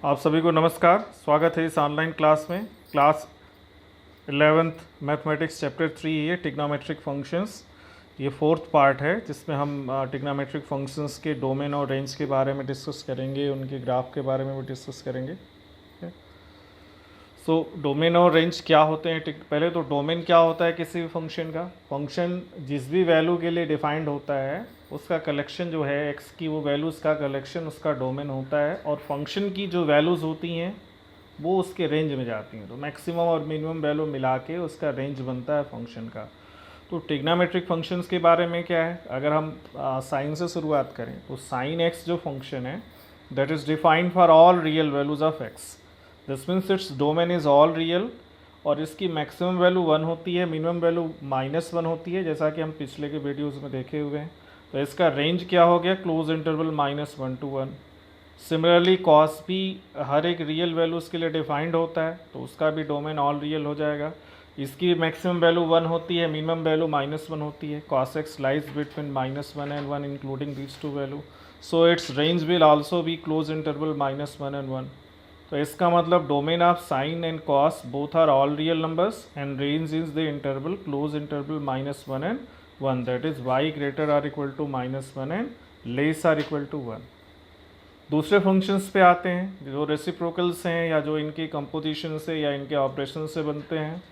आप सभी को नमस्कार। स्वागत है इस ऑनलाइन क्लास में। क्लास 11th मैथमेटिक्स चैप्टर 3 ये ट्रिग्नोमेट्रिक फंक्शंस, ये फोर्थ पार्ट है जिसमें हम ट्रिग्नोमेट्रिक फंक्शंस के डोमेन और रेंज के बारे में डिस्कस करेंगे, उनके ग्राफ के बारे में भी डिस्कस करेंगे। सो डोमेन और रेंज क्या होते हैं? पहले तो डोमेन क्या होता है किसी भी फंक्शन का? फंक्शन जिस भी वैल्यू के लिए डिफाइंड होता है उसका कलेक्शन जो है, एक्स की वो वैल्यूज़ का कलेक्शन उसका डोमेन होता है, और फंक्शन की जो वैल्यूज़ होती हैं वो उसके रेंज में जाती हैं। तो मैक्सिमम और मिनिमम वैल्यू मिला के उसका रेंज बनता है फंक्शन का। तो ट्रिग्नोमेट्रिक फंक्शंस के बारे में क्या है, अगर हम साइन से शुरुआत करें तो साइन एक्स जो फंक्शन है that is defined for all real values of x. This means its domain is all real, और इसकी मैक्सिमम वैल्यू 1 होती है, मिनिमम वैल्यू -1 होती है, जैसा कि हम पिछले के वीडियोज़ में देखे हुए हैं। तो इसका रेंज क्या हो गया? Close interval -1 to 1। Similarly cos भी हर एक रियल वैल्यूज़ के लिए डिफाइंड होता है, तो उसका भी डोमेन ऑल रियल हो जाएगा। इसकी मैक्सिमम वैल्यू 1 होती है, मिनिमम वैल्यू -1 होती है। Cos X lies between -1 and 1 including these two value, so its range will also be close interval -1 and 1। तो इसका मतलब domain of sine and cos both are all real numbers and range is the interval close interval -1 and 1, that is y greater or equal to -1 and less or equal to 1। दूसरे functions पे आते हैं जो reciprocals हैं या जो इनकी composition से या इनके ऑपरेशन से बनते हैं।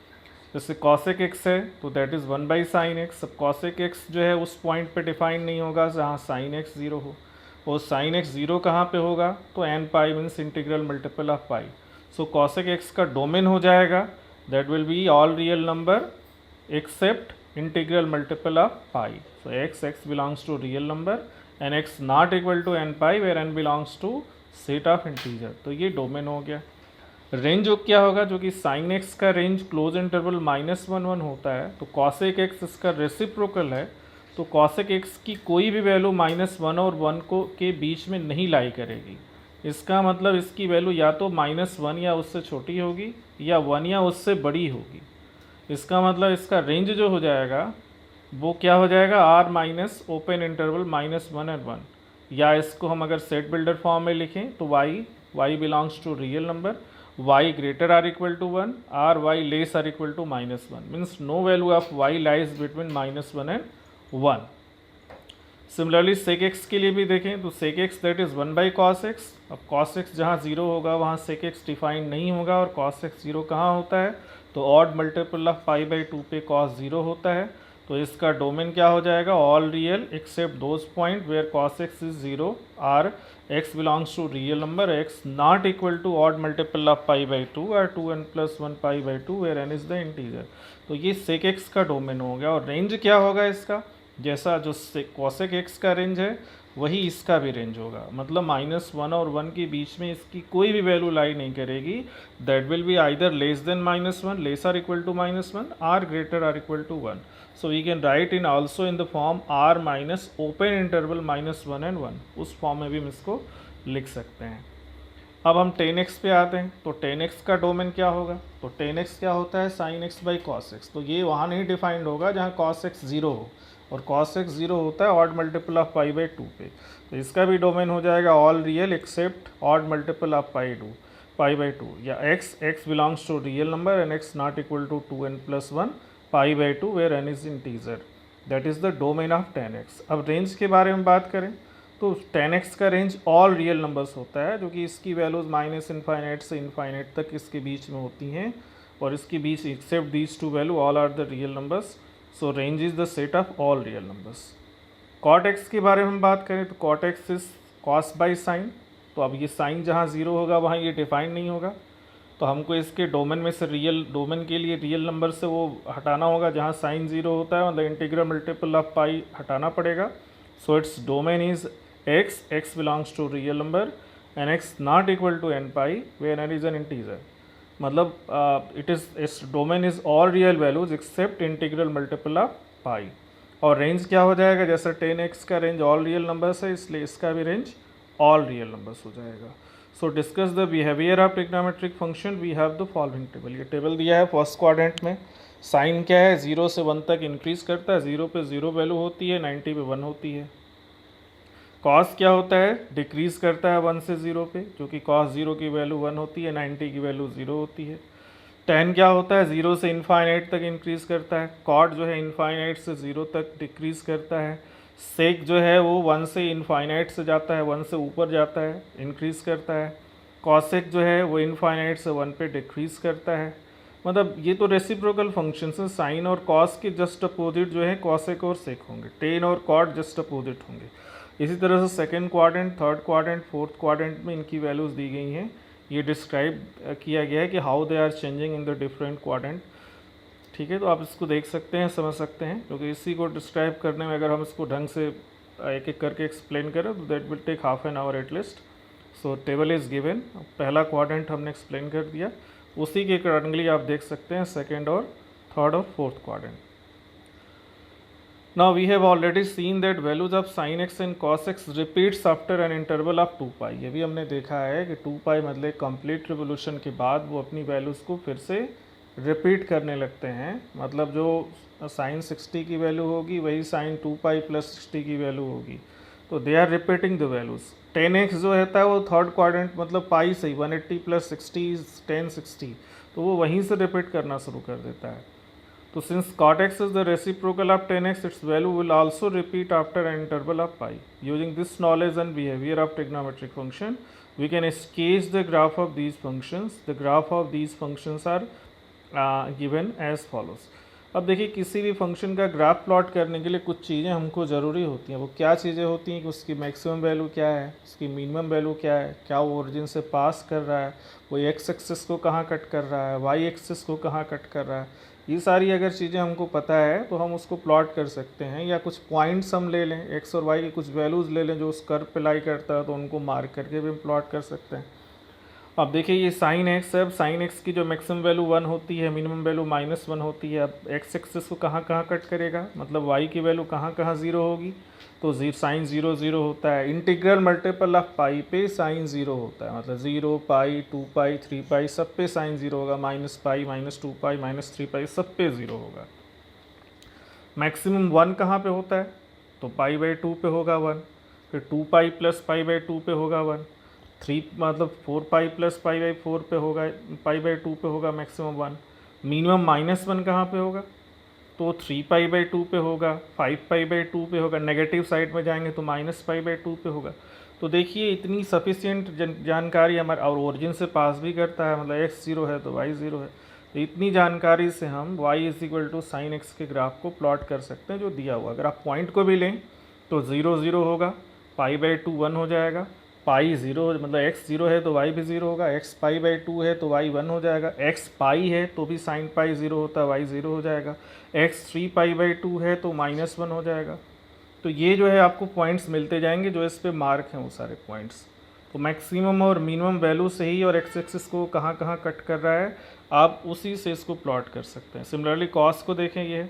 जैसे कॉसेक एक्स है तो दैट इज़ 1/sin x। अब कॉसेक एक्स जो है उस पॉइंट पे डिफाइन नहीं होगा जहाँ साइन एक्स 0 हो, और साइन एक्स 0 कहाँ पे होगा? तो n pi means integral multiple of pi. So cosec X का डोमेन हो जाएगा that will be all real number except integral multiple of pi. So x belongs to real number and x not equal to n pi where n belongs to set of integer. तो ये domain हो गया। Range जो क्या होगा, जो कि sine x का रेंज क्लोज इंटरवल -1 होता है, तो कॉसेक एक्स इसका रेसिप्रोकल है। तो कॉसेक एक्स की कोई भी वैल्यू -1 और 1 को के बीच में नहीं लाई करेगी। इसका मतलब इसकी वैल्यू या तो -1 या उससे छोटी होगी या 1 या उससे बड़ी होगी। इसका मतलब इसका रेंज जो हो जाएगा वो क्या हो जाएगा? r minus open interval -1 and 1, या इसको हम अगर सेट बिल्डर फॉर्म में लिखें तो y belongs to real number, y greater or equal to 1 or y less or equal to -1, means no value of y lies between -1 and 1। Similarly sec x के लिए भी देखें तो sec x that is 1/cos x। अब cos x जहाँ 0 होगा वहाँ sec x define नहीं होगा, और cos x 0 कहाँ होता है? तो ऑड मल्टीपल ऑफ π/2 पे cos 0 होता है। तो इसका डोमेन क्या हो जाएगा? All real except those point where cos x is 0 or x belongs to real number, x not equal to odd multiple of π/2 और 2n + 1 π/2 where n is the integer. तो ये sec x का domain हो गया। और range क्या होगा इसका? जैसा जो cosec x का रेंज है वही इसका भी रेंज होगा, मतलब -1 और 1 के बीच में इसकी कोई भी वैल्यू लाई नहीं करेगी। That will be either less than -1, less or equal to -1, or greater or equal to 1। So we can write in also in the form r minus open interval -1 and 1, उस form में भी हम इसको लिख सकते हैं। अब हम tan x पे आते हैं, तो tan x का डोमेन क्या होगा? तो tan x क्या होता है? sin x/cos x। तो ये वहाँ नहीं डिफाइंड होगा जहाँ cos x 0 हो, और cos x 0 होता है ऑड मल्टीपल ऑफ π/2 पे। तो इसका भी डोमेन हो जाएगा all real except odd multiple of π/2, या x belongs to real number and x not equal to 2n + 1 π/2 where n is integer. That is the domain of tan x। अब range के बारे में बात करें तो tan x का range all real numbers होता है, जो कि इसकी वैल्यूज़ -∞ से इनफाइनाइट तक इसके बीच में होती हैं, और इसके बीच except these two value all are the real numbers. So range is the set of all real numbers. cot x के बारे में हम बात करें तो cot x इज cos/sin। तो अब ये साइन जहाँ 0 होगा वहाँ ये डिफाइन नहीं होगा, तो हमको इसके डोमेन में से रियल डोमेन के लिए रियल नंबर से वो हटाना होगा जहाँ साइन 0 होता है, मतलब इंटीग्रल मल्टीपल ऑफ पाई हटाना पड़ेगा। So its domain is x belongs to real number and x not equal to n pi where n is an integer. मतलब its domain is all real values except integral multiple of pi. और range क्या हो जाएगा? जैसा tan x का range all real numbers है, इसलिए इसका भी रेंज ऑल रियल नंबर्स हो जाएगा। So discuss the behaviour of trigonometric function, we have the following table. ये टेबल दिया है फर्स्ट क्वाड्रेंट में। साइन क्या है? 0 से 1 तक इंक्रीज करता है, 0 पे 0 वैल्यू होती है, 90 पे 1 होती है। कॉस क्या होता है, डिक्रीज़ करता है 1 से 0 पे, क्योंकि कॉस 0 की वैल्यू 1 होती है, 90 की वैल्यू 0 होती है। टेन क्या होता है, 0 से इनफाइनाइट तक इंक्रीज़ करता है। कॉट जो है इनफाइनाइट से 0 तक डिक्रीज़ करता है। सेक जो है वो 1 से इनफाइनाइट से जाता है, 1 से ऊपर जाता है, इंक्रीज़ करता है। कॉसेक जो है वो इनफाइनाइट से 1 पे डिक्रीज़ करता है। मतलब ये तो रेसिप्रोकल फंक्शंस हैं। साइन और कॉस के जस्ट अपोजिट जो है कॉसेक और सेक होंगे, टेन और कॉट जस्ट अपोजिट होंगे। इसी तरह से second quadrant, third quadrant, fourth quadrant में इनकी वैल्यूज़ दी गई हैं। ये डिस्क्राइब किया गया है कि how they are changing in the different quadrant. ठीक है, तो आप इसको देख सकते हैं, समझ सकते हैं, क्योंकि इसी को डिस्क्राइब करने में अगर हम इसको ढंग से एक एक करके एक्सप्लेन करें तो that will take half an hour at least. So table is given, पहला क्वाड्रेंट हमने एक्सप्लेन कर दिया, उसी के अकॉर्डिंगली आप देख सकते हैं सेकेंड और थर्ड और fourth quadrant. Now we have already seen that values of sin x and cos x repeats after an interval of 2 pi। ये भी हमने देखा है कि 2 pi मतलब कंप्लीट रिवोल्यूशन के बाद वो अपनी वैल्यूज़ को फिर से रिपीट करने लगते हैं। मतलब जो साइन 60 की वैल्यू होगी वही साइन 2 पाई प्लस 60 की वैल्यू होगी। तो they are repeating the values. 10x जो रहता है वो थर्ड क्वाड्रेंट मतलब पाई से ही 180 प्लस 60 1060, तो वो वहीं से रिपीट करना शुरू कर देता है। तो since cot x is the reciprocal of 10x, its value will also repeat after an interval of pi. Using this knowledge and behavior of trigonometric function, we can sketch the graph of these functions. The graph of these functions are given as follows. अब देखिए, किसी भी function का graph plot करने के लिए कुछ चीज़ें हमको ज़रूरी होती हैं। वो क्या चीज़ें होती हैं कि उसकी मैक्सिमम वैल्यू क्या है, उसकी मिनिमम वैल्यू क्या है, क्या वो ओरिजिन से पास कर रहा है, वो एक्स एक्सिस को कहाँ कट कर रहा है, वाई एक्सिस को कहाँ कट कर रहा है। ये सारी अगर चीज़ें हमको पता है तो हम उसको प्लॉट कर सकते हैं, या कुछ पॉइंट्स हम ले लें, एक्स और वाई की कुछ वैल्यूज़ ले लें जो उस कर्व पे लाई करता है, तो उनको मार्क करके भी हम प्लॉट कर सकते हैं। अब देखिए, ये साइन एक्स है। अब साइन एक्स की जो मैक्सिमम वैल्यू 1 होती है, मिनिमम वैल्यू -1 होती है। अब एक्स एक्सिस को कहाँ कहाँ कट करेगा, मतलब वाई की वैल्यू कहाँ कहाँ 0 होगी, तो साइन 0 0 होता है। इंटीग्रल मल्टीपल ऑफ पाई पे साइन 0 होता है, मतलब 0 पाई 2 पाई 3 पाई सब पे साइन 0 होगा, माइनस पाई -2 पाई -3 पाई सब पे 0 होगा। मैक्सिमम 1 कहाँ पे होता है, तो पाई/2 पे होगा 1, फिर 2 पाई प्लस पाई/2 पे होगा 1, 3 मतलब 4 पाई प्लस पाई/4 पे होगा, पाई/2 पे होगा मैक्सिमम 1। मिनिमम -1 कहाँ पे होगा, तो 3 पाई/2 पे होगा, 5 पाई/2 पे होगा, नेगेटिव साइड में जाएंगे तो -पाई/2 पे होगा। तो देखिए, इतनी सफिशिएंट जानकारी हमारे, और ओरिजिन से पास भी करता है, मतलब x 0 है तो y 0 है। तो इतनी जानकारी से हम y = साइन एक्स के ग्राफ को प्लॉट कर सकते हैं जो दिया हुआ। अगर आप पॉइंट को भी लें तो 0 0 होगा, पाई/2 1 हो जाएगा, पाई 0 मतलब x 0 है तो y भी 0 होगा, x पाई/2 है तो y 1 हो जाएगा, x पाई है तो भी साइन पाई 0 होता है, y 0 हो जाएगा, x 3 पाई/2 है तो -1 हो जाएगा। तो ये जो है आपको पॉइंट्स मिलते जाएंगे, जो इस पे मार्क हैं वो सारे पॉइंट्स। तो मैक्सिमम और मिनिमम वैल्यू से ही और एक्स एक्सिस को कहाँ कहाँ कट कर रहा है, आप उसी से इसको प्लॉट कर सकते हैं। सिमिलरली कॉस को देखें, ये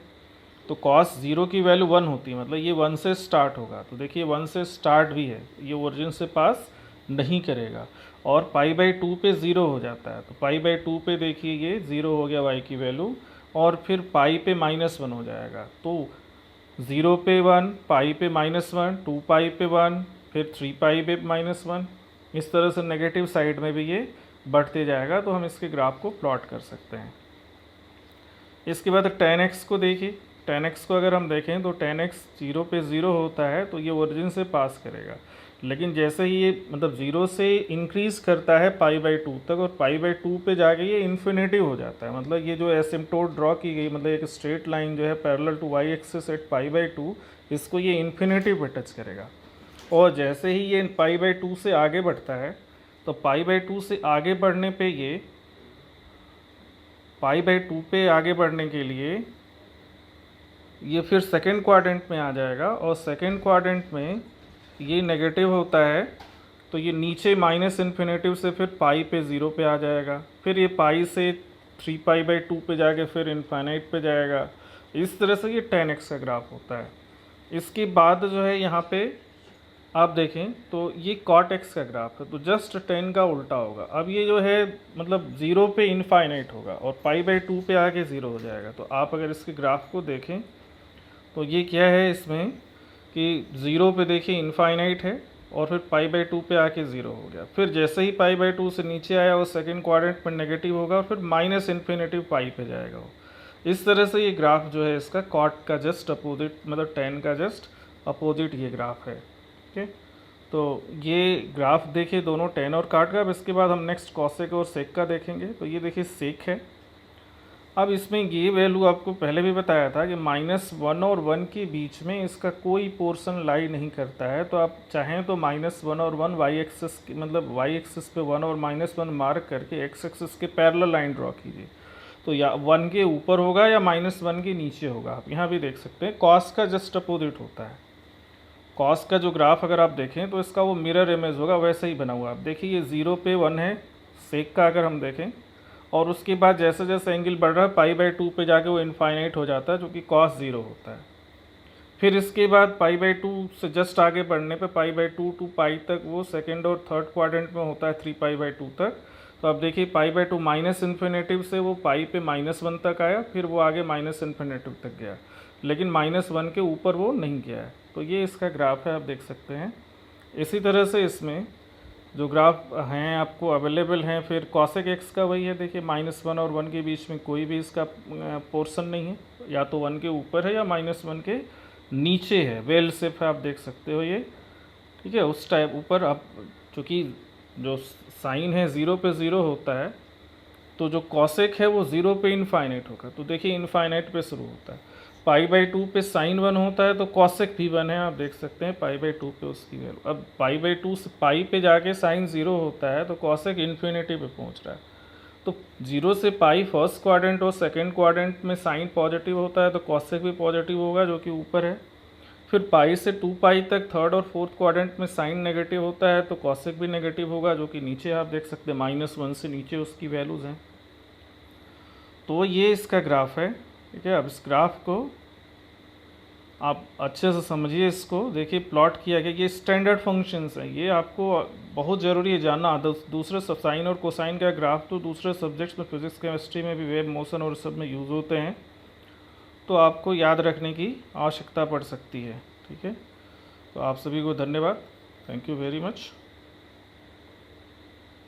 तो कॉस 0 की वैल्यू 1 होती है, मतलब ये 1 से स्टार्ट होगा। तो देखिए 1 से स्टार्ट भी है, ये ओरिजिन से पास नहीं करेगा, और पाई/2 पे 0 हो जाता है। तो पाई/2 पे देखिए ये 0 हो गया y की वैल्यू, और फिर पाई पे -1 हो जाएगा। तो 0 पे 1, पाई पे -1, 2 पाई पे 1, फिर 3 पाई पे -1, इस तरह से नेगेटिव साइड में भी ये बढ़ते जाएगा। तो हम इसके ग्राफ को प्लॉट कर सकते हैं। इसके बाद tan x को देखिए, tan x को अगर हम देखें तो tan x 0 पे 0 होता है तो ये ओरिजिन से पास करेगा, लेकिन जैसे ही ये मतलब 0 से इंक्रीज़ करता है पाई/2 तक, और पाई/2 पे जाके ये इन्फिनेटिव हो जाता है। मतलब ये जो एसिम्पटोट ड्रॉ की गई, मतलब एक स्ट्रेट लाइन जो है parallel to y axis at pi, इसको ये इन्फिनेटिव पे टच करेगा। और जैसे ही ये पाई/2 से आगे बढ़ता है, तो पाई/2 से आगे बढ़ने पे ये पाई/2 पे आगे बढ़ने के लिए ये फिर सेकेंड क्वाड्रेंट में आ जाएगा, और सेकेंड क्वाड्रेंट में ये नेगेटिव होता है तो ये नीचे -इन्फिनेटिव से फिर पाई पे 0 पे आ जाएगा, फिर ये पाई से 3 पाई/2 पे जाके फिर इनफाइनाइट पे जाएगा। इस तरह से ये tan x का ग्राफ होता है। इसके बाद जो है यहाँ पे आप देखें तो ये cot x का ग्राफ है, तो जस्ट 10 का उल्टा होगा। अब ये जो है मतलब 0 पे इनफाइनाइट होगा और पाई/2 पे आके 0 हो जाएगा। तो आप अगर इसके ग्राफ को देखें तो ये क्या है, इसमें कि 0 पे देखिए इनफाइनाइट है और फिर पाई बाई 2 पे आके 0 हो गया, फिर जैसे ही पाई बाई 2 से नीचे आया वो सेकंड क्वाड्रेंट में नेगेटिव होगा और फिर माइनस इन्फिनेटिव पाई पे जाएगा वो। इस तरह से ये ग्राफ जो है इसका कॉट का जस्ट अपोजिट, मतलब tan का जस्ट अपोजिट ये ग्राफ है। ठीक है, तो ये ग्राफ देखिए दोनों tan और cot का। अब इसके बाद हम नेक्स्ट कॉसेक और सेक का देखेंगे। तो ये देखिए सेक है। अब इसमें ये वैल्यू आपको पहले भी बताया था कि -1 और 1 के बीच में इसका कोई पोर्शन लाई नहीं करता है। तो आप चाहें तो -1 और 1 वाई एक्सिस, मतलब वाई एक्सिस पे 1 और -1 मार्क करके एक्स एक्सिस के पैरेलल लाइन ड्रॉ कीजिए। तो या 1 के ऊपर होगा या -1 के नीचे होगा। आप यहाँ भी देख सकते हैं कॉस का जस्ट अपोजिट होता है। कॉस का जो ग्राफ अगर आप देखें तो इसका वो मिरर इमेज होगा, वैसे ही बना हुआ। आप देखिए ये 0 पे 1 है। सेक का अगर हम देखें और उसके बाद जैसे जैसे एंगल बढ़ रहा है पाई बाई 2 पे जाके वो इनफाइनाइट हो जाता है, जो कि कॉस 0 होता है। फिर इसके बाद पाई बाई 2 से जस्ट आगे बढ़ने पे पाई बाई 2 टू पाई तक वो सेकेंड और थर्ड क्वाड्रेंट में होता है 3 पाई बाई 2 तक। तो अब देखिए पाई बाई 2 माइनस इन्फिनेटिव से वो पाई पे -1 तक आया, फिर वो आगे माइनस इन्फिनेटिव तक गया, लेकिन -1 के ऊपर वो नहीं गया है। तो ये इसका ग्राफ है, आप देख सकते हैं। इसी तरह से इसमें जो ग्राफ हैं आपको अवेलेबल हैं, फिर कॉसेक एक्स का वही है। देखिए -1 और 1 के बीच में कोई भी इसका पोर्शन नहीं है, या तो 1 के ऊपर है या -1 के नीचे है। वेल शेप है, आप देख सकते हो ये। ठीक है, उस टाइप ऊपर आप, चूँकि जो साइन है 0 पे 0 होता है, तो जो कॉसेक है वो 0 पे इनफाइनाइट होगा। तो देखिए इनफाइनाइट पे शुरू होता है। पाई बाई 2 पे साइन 1 होता है तो कॉसेक भी 1 है, आप देख सकते हैं पाई बाई 2 पे उसकी वैल्यू। अब पाई बाई 2 से पाई पे जाके साइन 0 होता है तो कॉसेक इन्फिनिटी पे पहुंच रहा है। तो 0 से पाई फर्स्ट क्वाड्रेंट और सेकंड क्वाड्रेंट में साइन पॉजिटिव होता है तो कॉसेक भी पॉजिटिव होगा, जो कि ऊपर है। फिर पाई से 2 पाई तक थर्ड और फोर्थ क्वाड्रेंट में साइन नेगेटिव होता है तो कॉसेक भी नेगेटिव होगा, जो कि नीचे आप देख सकते हैं -1 से नीचे उसकी वैल्यूज़ हैं। तो ये इसका ग्राफ है। ठीक है, अब इस ग्राफ को आप अच्छे से समझिए। इसको देखिए प्लॉट किया गया, ये स्टैंडर्ड फंक्शंस हैं, ये आपको बहुत ज़रूरी है जानना। दूसरे साइन और कोसाइन का ग्राफ तो दूसरे सब्जेक्ट्स में, फिजिक्स केमिस्ट्री में भी, वेव मोशन और सब में यूज़ होते हैं, तो आपको याद रखने की आवश्यकता पड़ सकती है। ठीक है, तो आप सभी को धन्यवाद। Thank you very much.